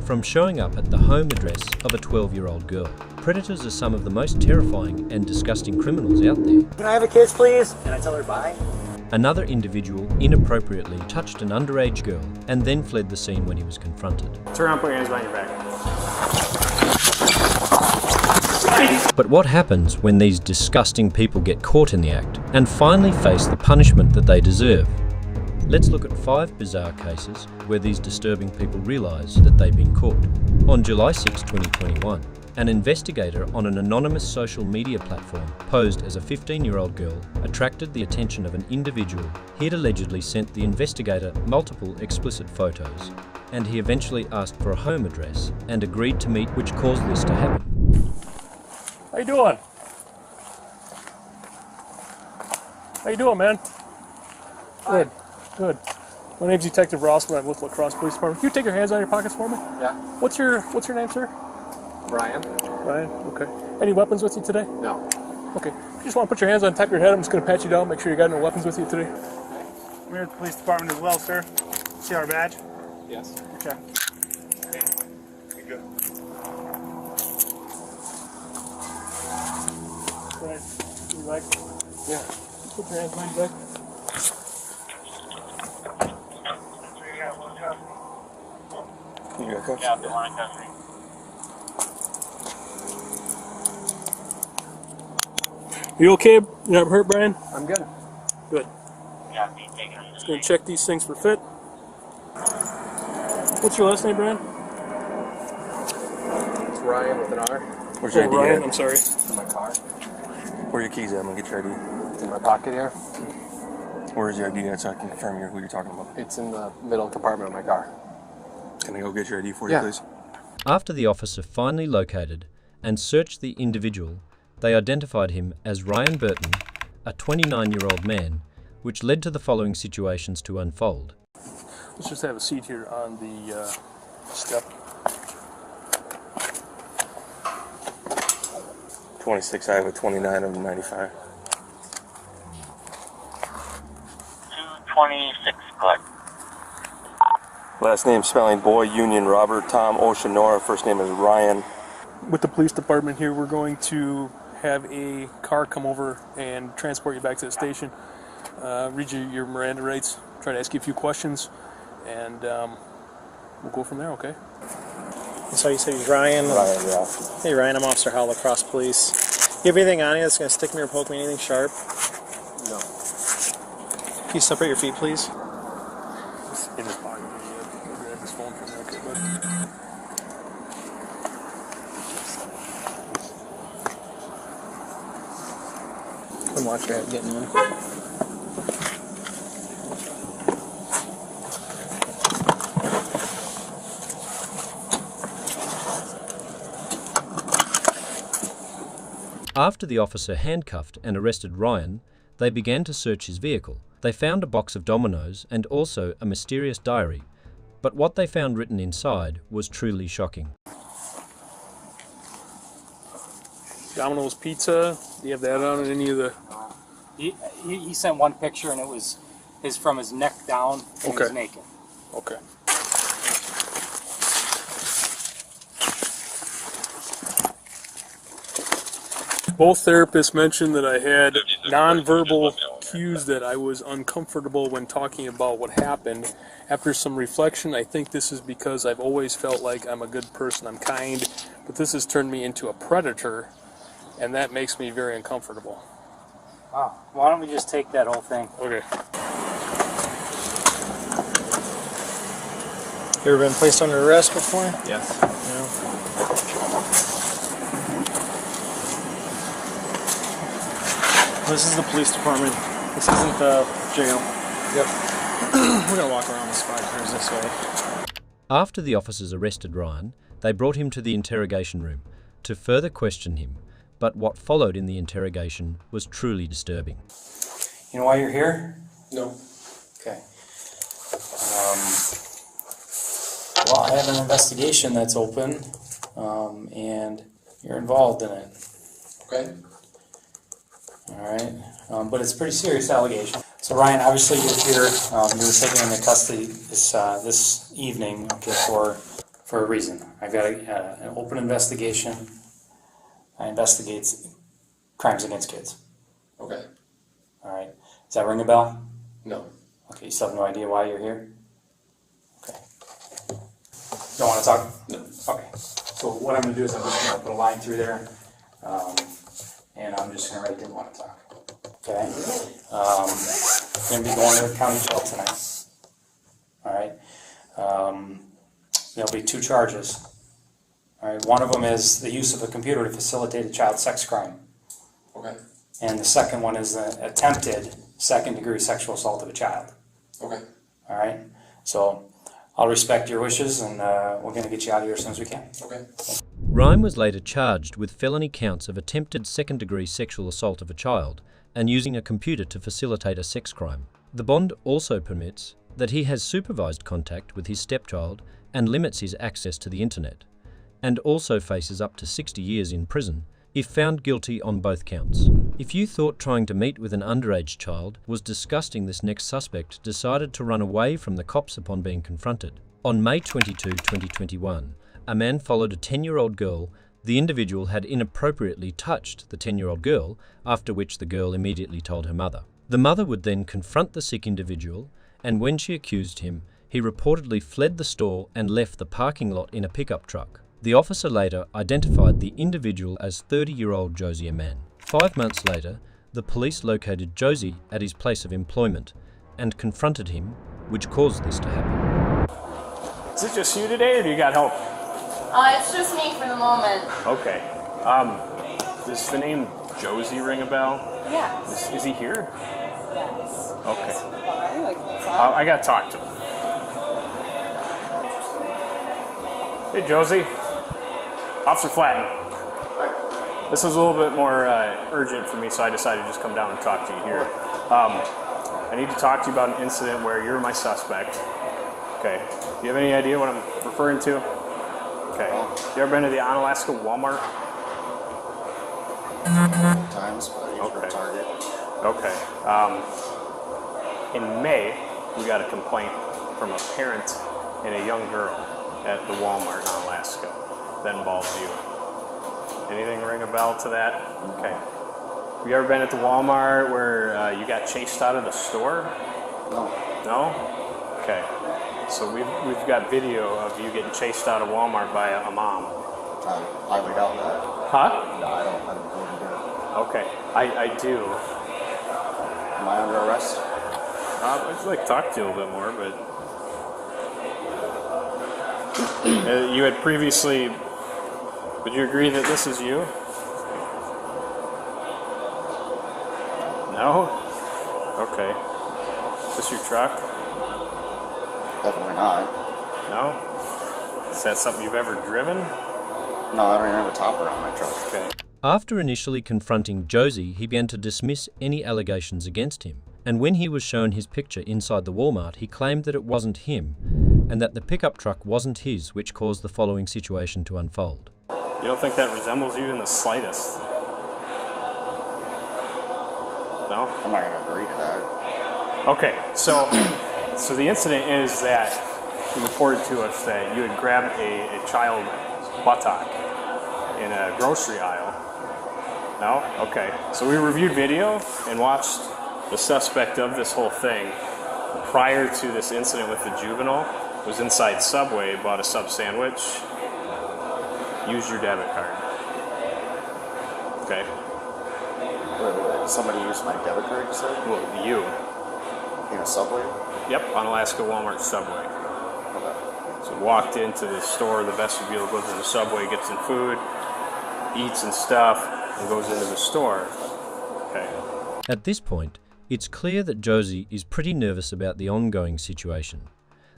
from showing up at the home address of a 12-year-old girl. Predators are some of the most terrifying and disgusting criminals out there. Can I have a kiss, please? Can I tell her bye? Another individual inappropriately touched an underage girl and then fled the scene when he was confronted. Turn around, put your hands behind your back. But what happens when these disgusting people get caught in the act and finally face the punishment that they deserve? Let's look at 5 bizarre cases where these disturbing people realise that they've been caught. On July 6, 2021, an investigator on an anonymous social media platform posed as a 15-year-old girl attracted the attention of an individual. He had allegedly sent the investigator multiple explicit photos, and he eventually asked for a home address and agreed to meet, which caused this to happen. How you doing? How you doing, man? Good, good. My name's Detective Rossman. I'm with La Crosse Police Department. Can you take your hands out of your pockets for me? Yeah. What's your name, sir? Brian? Brian, okay. Any weapons with you today? No. Okay. If you just want to put your hands on top of your head, I'm just going to pat you down, make sure you got no weapons with you today. I'm here at the police department as well, sir. See our badge? Yes. Okay. Good. Right. You like? Yeah. Put your hands behind your back. You got cuffs? Yeah, the line country. You okay? You not hurt, Brian? I'm good. Good. Yeah, me taking them. Just going to check these things for fit. What's your last name, Brian? It's Ryan with an R. Where's your Oh, ID Ryan, at? I'm sorry. In my car. Where are your keys at? I'm gonna get your ID. It's in my pocket here. Where's your ID at so I can confirm who you're talking about? It's in the middle compartment of my car. Can I go get your ID for you, Yeah. please? After the officer finally located and searched the individual, they identified him as Ryan Burton, a 29-year-old man, which led to the following situations to unfold. Let's just have a seat here on the step. 26 Iowa, 29 of 95. 226, collect. Last name spelling Boy, Union, Robert, Tom, Ocean, Nora. First name is Ryan. With the police department here, we're going to have a car come over and transport you back to the station. Read you your Miranda rights, try to ask you a few questions, and we'll go from there, okay? So you said he's Ryan? Ryan, yeah. Hey Ryan, I'm Officer Howell, La Crosse Police. You have anything on you that's going to stick me or poke me, anything sharp? No. Can you separate your feet, please? It's in his pocket. Grab his phone from there, okay, bud? Come watch your head getting in. After the officer handcuffed and arrested Ryan, they began to search his vehicle. They found a box of dominoes and also a mysterious diary, but what they found written inside was truly shocking. Domino's Pizza, do you have that on in any of the... He sent one picture and it was from his neck down and he was naked. Okay. Both therapists mentioned that I had nonverbal cues that I was uncomfortable when talking about what happened. After some reflection, I think this is because I've always felt like I'm a good person, I'm kind, but this has turned me into a predator, and that makes me very uncomfortable. Wow. Why don't we just take that whole thing? Okay. You ever been placed under arrest before? Yes. No. This is the police department. This isn't the jail. Yep. We're gonna walk around the spot cars this way. After the officers arrested Ryan, they brought him to the interrogation room to further question him, but what followed in the interrogation was truly disturbing. You know why you're here? No. Okay. Well, I have an investigation that's open, and you're involved in it. Okay. All right, but it's a pretty serious allegation. So Ryan, obviously you're here. You were taken into custody this evening, okay, for for a reason. I've got an open investigation. I investigate crimes against kids. Okay. All right. Does that ring a bell? No. Okay, you still have no idea why you're here? Okay. Don't want to talk? No. Okay. So what I'm going to do is I'm just going to put a line through there, and I'm just going to write didn't want to talk. Okay? Going to be going to the county jail tonight. All right? There'll be 2 charges. All right? One of them is the use of a computer to facilitate a child sex crime. Okay. And the second one is the attempted second-degree sexual assault of a child. Okay. All right? So I'll respect your wishes, and we're going to get you out of here as soon as we can. Okay. Rhyme was later charged with felony counts of attempted second-degree sexual assault of a child and using a computer to facilitate a sex crime. The bond also permits that he has supervised contact with his stepchild and limits his access to the internet, and also faces up to 60 years in prison if found guilty on both counts. If you thought trying to meet with an underage child was disgusting, this next suspect decided to run away from the cops upon being confronted. On May 22, 2021, a man followed a 10-year-old girl. The individual had inappropriately touched the 10-year-old girl, after which the girl immediately told her mother. The mother would then confront the sick individual, and when she accused him, he reportedly fled the store and left the parking lot in a pickup truck. The officer later identified the individual as 30-year-old Josie Mann. 5 months later, the police located Josie at his place of employment and confronted him, which caused this to happen. Is it just you today, or do you got help? It's just me for the moment. Okay. Does the name Josie ring a bell? Yes. Is he here? Yes. Okay. Why? Like, what's up? I gotta talk to him. Hey, Josie. Officer Flatten. This was a little bit more urgent for me, so I decided to just come down and talk to you here. I need to talk to you about an incident where you're my suspect. Okay. Do you have any idea what I'm referring to? Okay. You ever been to the Onalaska Walmart? Times, but usually Okay. Target. Okay. In May, we got a complaint from a parent and a young girl at the Walmart in Alaska that involves you. Anything ring a bell to that? Okay. Have you ever been at the Walmart where you got chased out of the store? No. No? Okay. So we've got video of you getting chased out of Walmart by a mom. I highly doubt that. Huh? No, I don't believe you do. Okay. I do. Am I under arrest? I'd just like to talk to you a little bit more, but you had previously. Would you agree that this is you? No? Okay. Is this your truck? Definitely not. No? Is that something you've ever driven? No, I don't even have a topper on my truck. Okay. After initially confronting Josie, he began to dismiss any allegations against him. And when he was shown his picture inside the Walmart, he claimed that it wasn't him, and that the pickup truck wasn't his, which caused the following situation to unfold. You don't think that resembles you in the slightest? No? I'm not going to agree to that. Okay, so the incident is that you reported to us that you had grabbed a child buttock in a grocery aisle. No? Okay. So we reviewed video and watched the suspect of this whole thing prior to this incident with the juvenile. Was inside Subway, bought a sub sandwich. Use your debit card. Okay. Wait. Somebody used my debit card, you said? Well, you. In a Subway? Yep, on Alaska Walmart Subway. Okay. So walked into the store, the vestibule, goes into the Subway, gets some food, eats and stuff, and goes into the store. Okay. At this point, it's clear that Josie is pretty nervous about the ongoing situation.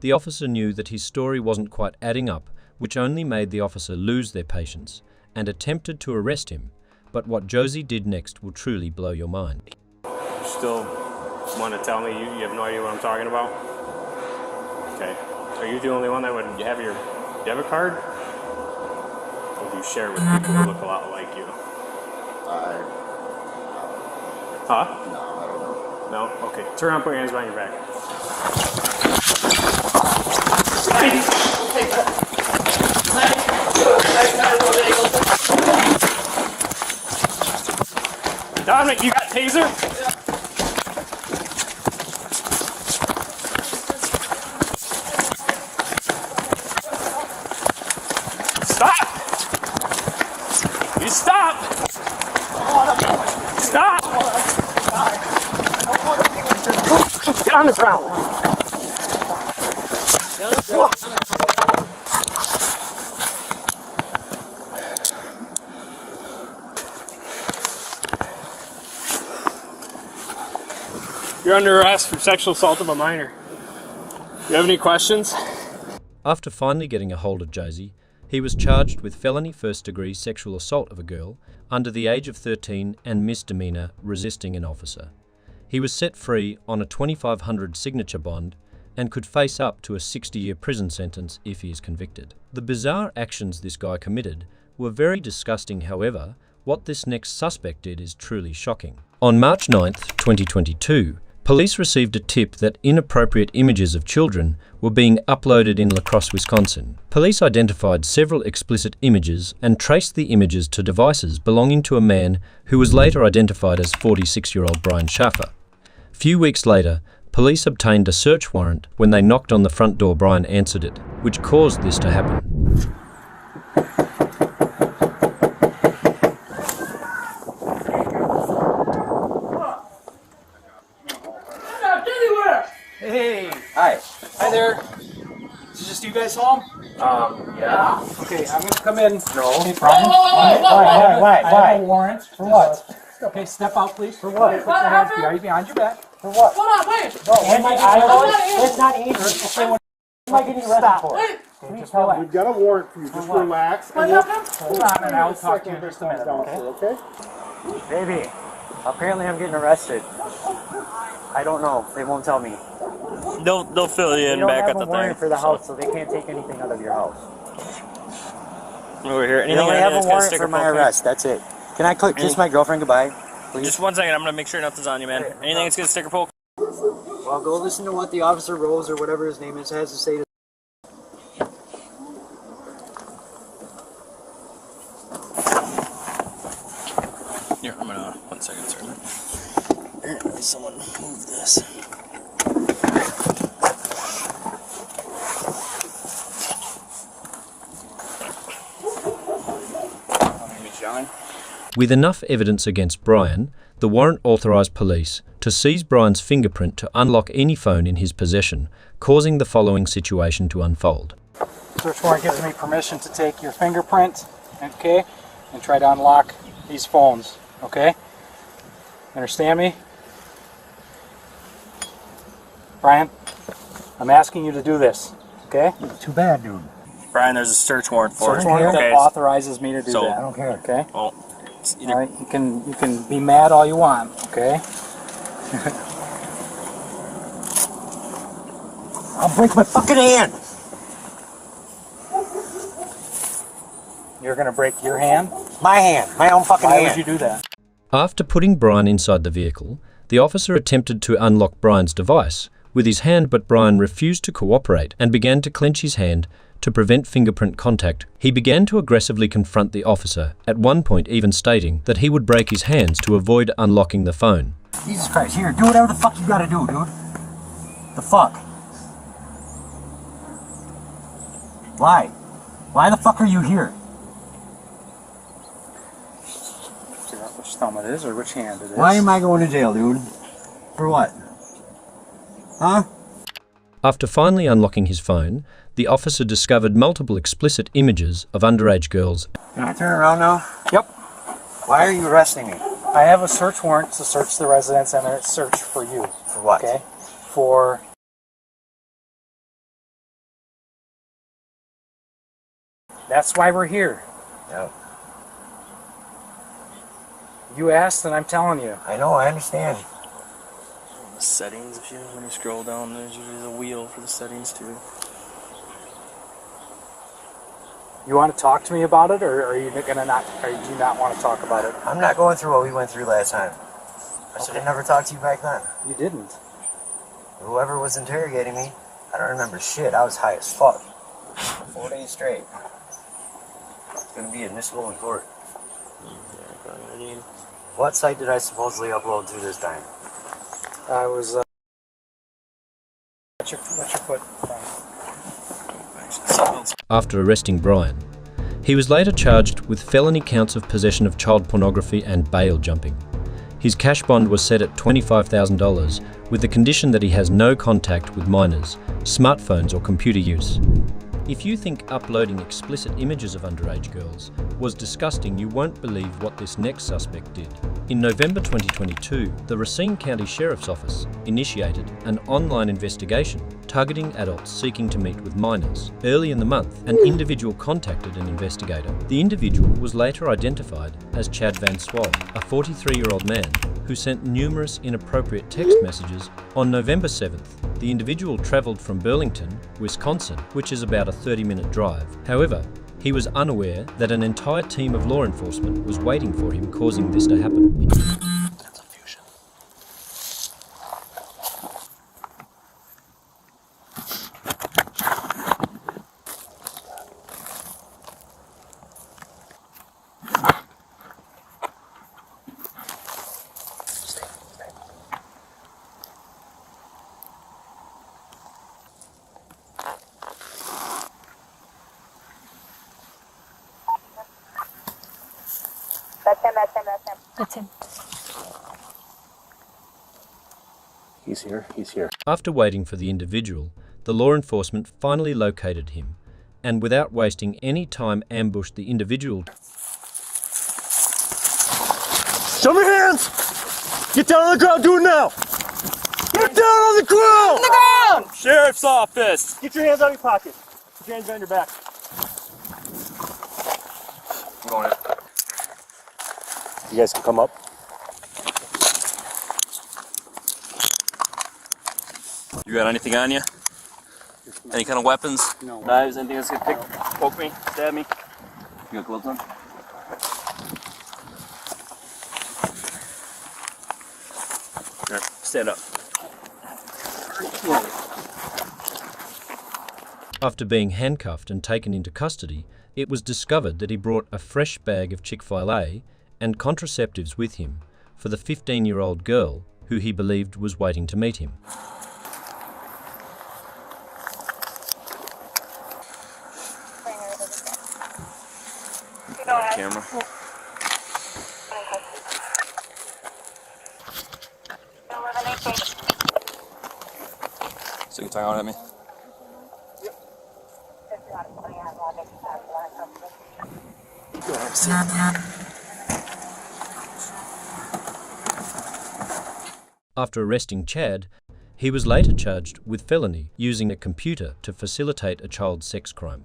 The officer knew that his story wasn't quite adding up, which only made the officer lose their patience and attempted to arrest him. But what Josie did next will truly blow your mind. You still want to tell me you have no idea what I'm talking about? Okay. Are you the only one that would have your debit card? Or do you share it with people who look a lot like you? Huh? No, I don't know. No? Okay. Turn around, put your hands behind your back. We'll take that. taser? Stop! You stop! Stop! Get on the ground! You're under arrest for sexual assault of a minor. You have any questions? After finally getting a hold of Josie, he was charged with felony first-degree sexual assault of a girl under the age of 13 and misdemeanor resisting an officer. He was set free on a $2,500 signature bond and could face up to a 60-year prison sentence if he is convicted. The bizarre actions this guy committed were very disgusting. However, what this next suspect did is truly shocking. On March 9th, 2022, police received a tip that inappropriate images of children were being uploaded in La Crosse, Wisconsin. Police identified several explicit images and traced the images to devices belonging to a man who was later identified as 46-year-old Brian Schaffer. Few weeks later, police obtained a search warrant. When they knocked on the front door, Brian answered it, which caused this to happen. Hey. Hi. Hi there. Is it just you guys home? Yeah. Okay, I'm gonna come in. No. Hey, Brian. Why? I have a warrant. For what? Okay, step out, please. For what? Put your hands behind your back. For what? Hold on, wait. No, It's not easy. Okay, what am I getting arrested for? Wait. Okay, just relax. We've got a warrant for you. Just relax. What happened? Hold on, and I'll talk to you in just a minute, okay? Baby, apparently I'm getting arrested. I don't know. They won't tell me. They'll fill you in back at the They don't have a warrant thing. for the house, so they can't take anything out of your house. Over here. They Anything only I have need a is got warrant sticker for my poke me. arrest. That's it. Can I kiss my girlfriend goodbye, please? Just 1 second. I'm gonna make sure nothing's on you, man. Anything that's got a sticker poke. Well, go listen to what the officer Rose or whatever his name is has to say. Here, I'm gonna 1 second, sir. Apparently, someone moved this. With enough evidence against Brian, the warrant authorised police to seize Brian's fingerprint to unlock any phone in his possession, causing the following situation to unfold. Search warrant gives me permission to take your fingerprint, okay, and try to unlock these phones, okay? Understand me? Brian, I'm asking you to do this, okay? Too bad, dude. Brian, there's a search warrant for Search it. warrant Okay. that authorizes me to do So- that. I don't care. Okay? Well, it's either All right, you can be mad all you want, okay? I'll break my fucking hand. You're gonna break your hand? My hand. My own fucking Why hand. would you do that? After putting Brian inside the vehicle, the officer attempted to unlock Brian's device with his hand, but Brian refused to cooperate and began to clench his hand to prevent fingerprint contact. He began to aggressively confront the officer, at one point even stating that he would break his hands to avoid unlocking the phone. Jesus Christ. Here, do whatever the fuck you gotta do, dude. The fuck? Why? Why the fuck are you here? Figure out which thumb it is or which hand it is. Why am I going to jail, dude? For what? Huh? After finally unlocking his phone, the officer discovered multiple explicit images of underage girls. Can I turn around now? Yep. Why are you arresting me? I have a search warrant to search the residence and a search for you. For what? Okay? For... That's why we're here. Yeah. You asked and I'm telling you. I know, I understand. the settings. When you scroll down, there's usually the wheel for the settings too. You want to talk to me about it, or are you gonna not? Or do you not want to talk about it? I'm not going through what we went through last time. I should have never talked to you back then. You didn't. Whoever was interrogating me, I don't remember shit. I was high as fuck. 4 days straight. It's gonna be admissible in court. What site did I supposedly upload to this time? I was. What's your foot? After arresting Brian, he was later charged with felony counts of possession of child pornography and bail jumping. His cash bond was set at $25,000 with the condition that he has no contact with minors, smartphones or computer use. If you think uploading explicit images of underage girls was disgusting, you won't believe what this next suspect did. In November 2022, the Racine County Sheriff's Office initiated an online investigation targeting adults seeking to meet with minors. Early in the month, an individual contacted an investigator. The individual was later identified as Chad Van Swol, a 43-year-old man who sent numerous inappropriate text messages. On November 7th, the individual travelled from Burlington, Wisconsin, which is about a 30-minute drive. However, he was unaware that an entire team of law enforcement was waiting for him, causing this to happen. That's a fusion. That's him. He's here. He's here. After waiting for the individual, the law enforcement finally located him and, without wasting any time, ambushed the individual. Show me hands! Get down on the ground, do it now! Get down on the ground! On the ground! Sheriff's office! Get your hands out of your pocket. Put your hands behind your back. I'm going in. You guys can come up. You got anything on you? Any kind of weapons? No. Knives, anything that's gonna poke me, stab me? You got gloves on? Here, stand up. After being handcuffed and taken into custody, it was discovered that he brought a fresh bag of Chick-fil-A and contraceptives with him for the 15-year-old girl who he believed was waiting to meet him. Camera. So you tongue out at me? Go ahead, sit. After arresting Chad, he was later charged with felony using a computer to facilitate a child sex crime.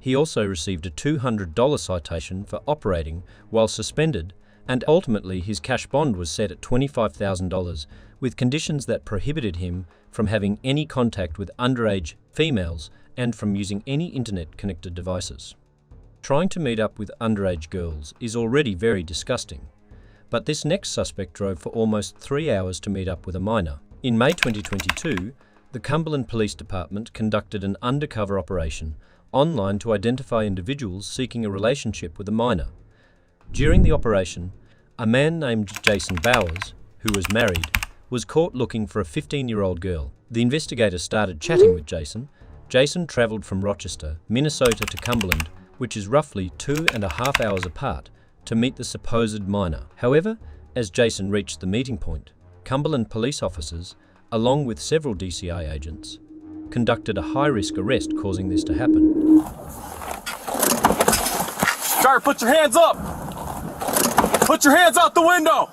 He also received a $200 citation for operating while suspended, and ultimately his cash bond was set at $25,000 with conditions that prohibited him from having any contact with underage females and from using any internet-connected devices. Trying to meet up with underage girls is already very disgusting, but this next suspect drove for almost 3 hours to meet up with a minor. In May 2022, the Cumberland Police Department conducted an undercover operation online to identify individuals seeking a relationship with a minor. During the operation, a man named Jason Bowers, who was married, was caught looking for a 15-year-old girl. The investigator started chatting with Jason. Jason travelled from Rochester, Minnesota to Cumberland, which is roughly 2.5 hours apart, to meet the supposed minor. However, as Jason reached the meeting point, Cumberland police officers, along with several DCI agents, conducted a high-risk arrest, causing this to happen. Driver, put your hands up! Put your hands out the window!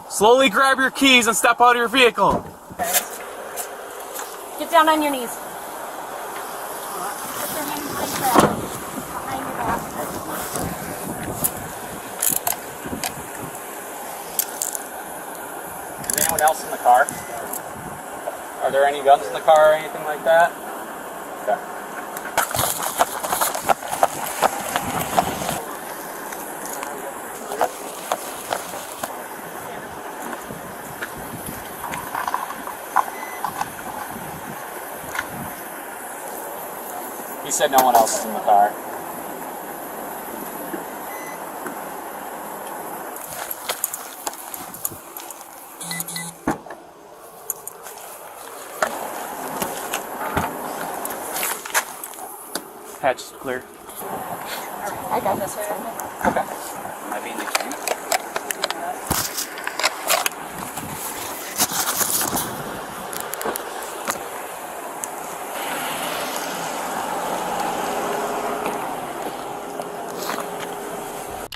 Slowly grab your keys and step out of your vehicle. Get down on your knees. Put your hands behind your back. Is anyone else in the car? Are there any guns in the car or anything like that? Okay. He said no one else is in the car. Hatch is clear. I got this. Okay. Am I being accused?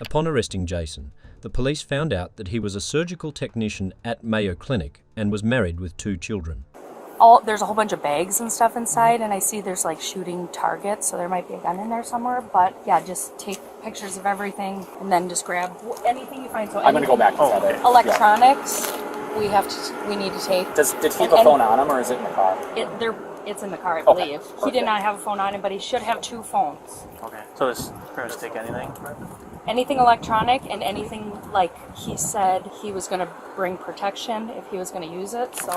Upon arresting Jason, the police found out that he was a surgical technician at Mayo Clinic and was married with 2 children. There's a whole bunch of bags and stuff inside, and I see there's like shooting targets, so there might be a gun in there somewhere. But yeah, just take pictures of everything and then just grab anything you find. So I'm gonna go back to that. electronics, we need to take. Did he have a phone on him, or is it in the car? It's in the car, I Okay. believe. He did not have a phone on him, but he should have 2 phones. Okay. So this pretty much take anything. Anything electronic and anything, like he said he was going to bring protection if he was going to use it, so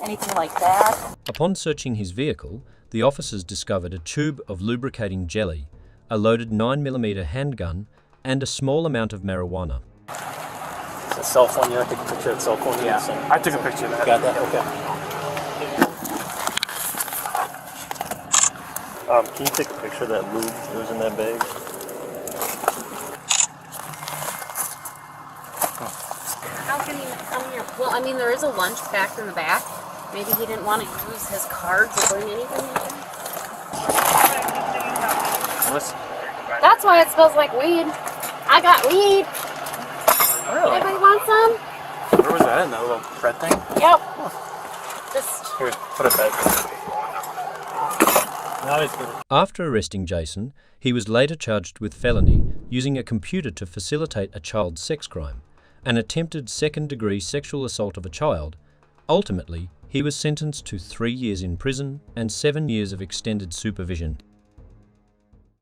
anything like that. Upon searching his vehicle, the officers discovered a tube of lubricating jelly, a loaded 9mm handgun, and a small amount of marijuana. It's a cell phone. You have to take a picture of the cell phone. Yeah. I took a picture of that. Got that? Okay. Can you take a picture of that lube that was in that bag? How can he come here? Well, I mean, there is a lunch packed in the back. Maybe he didn't want to use his card to bring anything in there. That's why it smells like weed. I got weed. Really? Anybody want some? Where was that in that little red thing? Yep. Just Here, put it back. Now he's good. After arresting Jason, he was later charged with felony, using a computer to facilitate a child sex crime, an attempted second-degree sexual assault of a child. Ultimately, he was sentenced to 3 years in prison and 7 years of extended supervision.